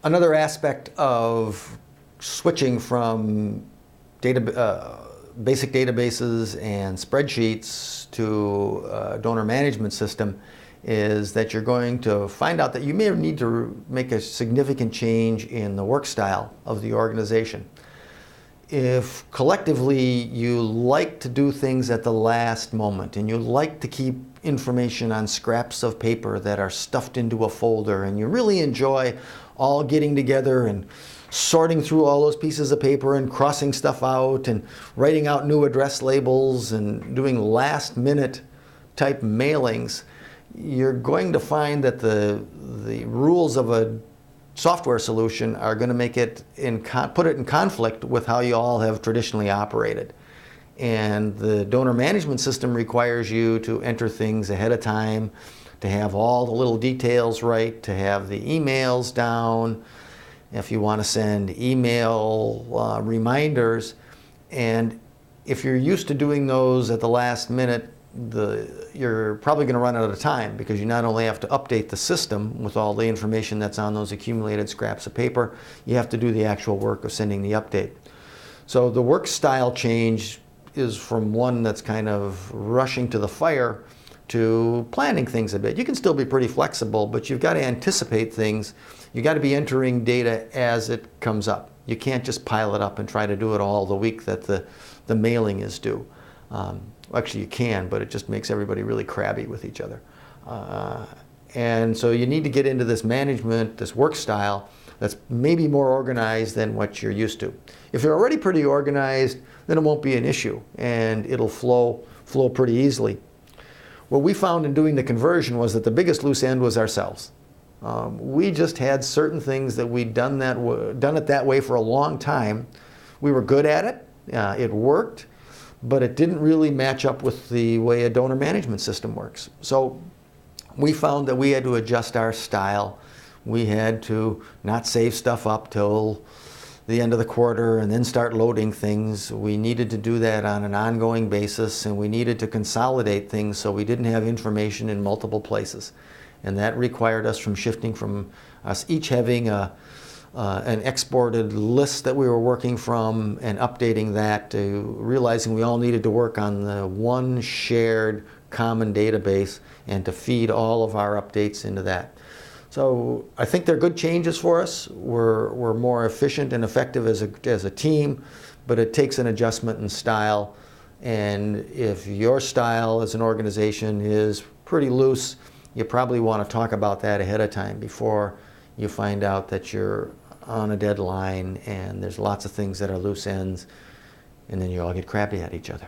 Another aspect of switching from basic databases and spreadsheets to a donor management system is that you're going to find out that you may need to make a significant change in the work style of the organization. If collectively you like to do things at the last moment and you like to keep information on scraps of paper that are stuffed into a folder, and you really enjoy all getting together and sorting through all those pieces of paper and crossing stuff out and writing out new address labels and doing last minute type mailings, you're going to find that the rules of a software solution are going to make it put it in conflict with how you all have traditionally operated. And the donor management system requires you to enter things ahead of time, to have all the little details right, to have the emails down, if you want to send email reminders. And if you're used to doing those at the last minute, you're probably going to run out of time, because you not only have to update the system with all the information that's on those accumulated scraps of paper, you have to do the actual work of sending the update. So the work style change is from one that's kind of rushing to the fire to planning things a bit. You can still be pretty flexible, but you've got to anticipate things. You've got to be entering data as it comes up. You can't just pile it up and try to do it all the week that the mailing is due. Actually, you can, but it just makes everybody really crabby with each other. And so you need to get into this management, this work style that's maybe more organized than what you're used to. If you're already pretty organized, then it won't be an issue, and it'll flow pretty easily. What we found in doing the conversion was that the biggest loose end was ourselves. We just had certain things that we'd done it that way for a long time. We were good at it. It worked, but it didn't really match up with the way a donor management system works. So we found that we had to adjust our style. We had to not save stuff up till the end of the quarter and then start loading things. We needed to do that on an ongoing basis, and we needed to consolidate things so we didn't have information in multiple places. And that required us from shifting from us each having an exported list that we were working from and updating that to realizing we all needed to work on the one shared common database and to feed all of our updates into that. So I think they're good changes for us. We're more efficient and effective as a team, but it takes an adjustment in style. And if your style as an organization is pretty loose, you probably want to talk about that ahead of time before you find out that you're on a deadline and there's lots of things that are loose ends, and then you all get crabby at each other.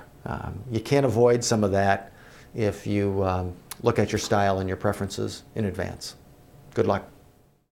You can't avoid some of that if you look at your style and your preferences in advance. Good luck.